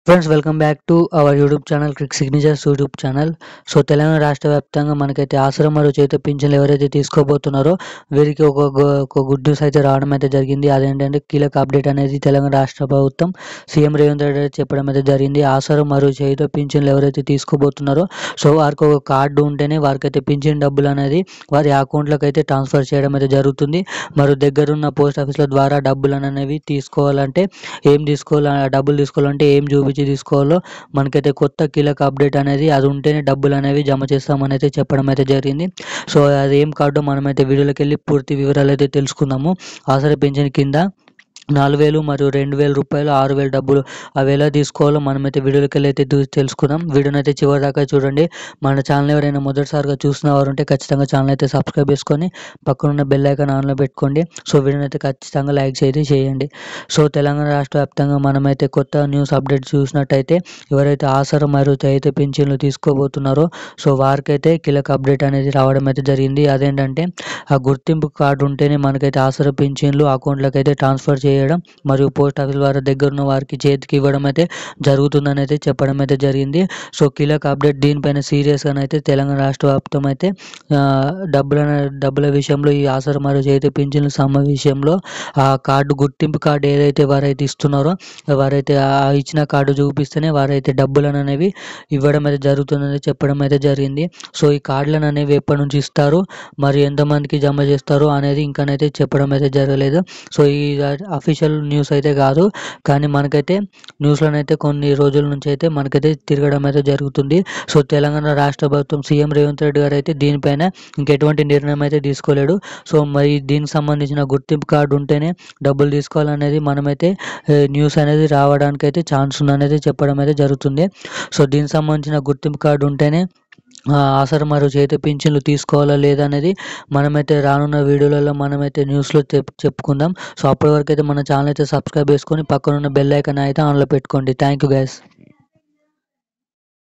Friends welcome back to our YouTube channel Crick signatures YouTube channel. So Telangana రాష్ట్ర వ్యాప్తంగా మనకైతే ఆసరా మరియు చేతి పింఛన్లు ఎవరైతే తీసుకోబోతున్నారో వీరికి ఒక గుడ్ న్యూస్ అయితే రావడం అయితే జరిగింది. అదేంటంటే కీలక అప్డేట్ అనేది తెలంగాణ రాష్ట్ర ప్రభుత్వం సీఎం రేవంత్ రెడ్డి చెప్పడం అయితే జరిగింది. ఆసరా మరియు చేతి పింఛన్లు ఎవరైతే తీసుకోబోతున్నారో సో వారికి ఒక కార్డు ఉంటేనే వారికైతే పింఛన్ డబ్బులు అనేది వారి అకౌంట్లోకి అయితే ట్రాన్స్ఫర్ చేయడం అయితే జరుగుతుంది. మరియు దగ్గరున్న పోస్ట్ ఆఫీసుల ద్వారా డబ్బులు అనేవి తీసుకోవాలంటే డబ్బులు తీసుకోవాలంటే ఏం చూపించి తీసుకోవాలో మనకైతే కొత్త కీలక అప్డేట్ అనేది అది ఉంటేనే డబ్బులు అనేవి జమ చేస్తామని అయితే చెప్పడం అయితే జరిగింది. సో అది ఏం కార్డో మనమైతే వీడియోలోకి వెళ్ళి పూర్తి వివరాలు అయితే తెలుసుకుందాము. ఆసరా పింఛన్ కింద 4,000 మరియు 2,000 రూపాయలు 6,000 డబ్బులు అవి ఎలా తీసుకోవాలో మనమైతే వీడియోలోకి వెళ్ళి అయితే తెలుసుకుందాం. వీడియోని అయితే చివరి దాకా చూడండి. మన ఛానల్ ఎవరైనా మొదటిసారిగా చూసిన వారు ఉంటే ఖచ్చితంగా ఛానల్ అయితే సబ్స్క్రైబ్ చేసుకొని పక్కనున్న బెల్ ఐకాన్ ఆన్లో పెట్టుకోండి. సో వీడియోని అయితే ఖచ్చితంగా లైక్ అయితే చేయండి. సో తెలంగాణ రాష్ట్ర వ్యాప్తంగా మనమైతే కొత్త న్యూస్ అప్డేట్ చూసినట్టయితే ఎవరైతే ఆసరా మరియు చేతి పింఛన్లు తీసుకోబోతున్నారో సో వారికైతే కీలక అప్డేట్ అనేది రావడం అయితే జరిగింది. అదేంటంటే ఆ గుర్తింపు కార్డు ఉంటేనే మనకైతే ఆసరా పింఛన్లు అకౌంట్లోకి అయితే ట్రాన్స్ఫర్ చేయడం మరియు పోస్ట్ ఆఫీస్ ద్వారా దగ్గరున్న వారికి చేతికి ఇవ్వడం అయితే జరుగుతుందని అయితే చెప్పడం అయితే జరిగింది. సో కీలక అప్డేట్ దీనిపైన సీరియస్గా అయితే తెలంగాణ రాష్ట్ర వ్యాప్తం అయితే డబ్బుల విషయంలో ఈ ఆసరా మరియు చేతి పింఛన్ల విషయంలో ఆ కార్డు గుర్తింపు కార్డు ఏదైతే వారైతే ఇస్తున్నారో వారైతే ఆ ఇచ్చిన కార్డు చూపిస్తేనే వారైతే డబ్బులను అనేవి ఇవ్వడం అయితే జరుగుతుందని చెప్పడం అయితే జరిగింది. సో ఈ కార్డులను అనేవి ఎప్పటి నుంచి ఇస్తారు మరి ఎంతమందికి జమ చేస్తారు అనేది ఇంకానైతే చెప్పడం అయితే జరగలేదు. సో ఈ అఫీషియల్ న్యూస్ అయితే కాదు, కానీ మనకైతే న్యూస్లోనైతే కొన్ని రోజుల నుంచి అయితే మనకైతే తిరగడం అయితే జరుగుతుంది. సో తెలంగాణ రాష్ట్ర ప్రభుత్వం సీఎం రేవంత్ రెడ్డి గారు అయితే దీనిపైన ఇంకెటువంటి నిర్ణయం అయితే తీసుకోలేడు. సో మరి దీనికి సంబంధించిన గుర్తింపు కార్డు ఉంటేనే డబ్బులు తీసుకోవాలనేది మనమైతే న్యూస్ అనేది రావడానికి అయితే ఛాన్స్ ఉందనేది చెప్పడం అయితే జరుగుతుంది. సో దీనికి సంబంధించిన గుర్తింపు కార్డు ఉంటేనే ఆసరా మరియు చేతి పింఛన్లు తీసుకోవాలా లేదా అనేది మనమైతే రానున్న వీడియోలలో మనమైతే న్యూస్లో చెప్పుకుందాం. సో అప్పటి వరకు అయితే మన ఛానల్ అయితే సబ్స్క్రైబ్ చేసుకొని పక్కనున్న బెల్ ఐకాన్ అయితే ఆన్లో పెట్టుకోండి. Thank you guys.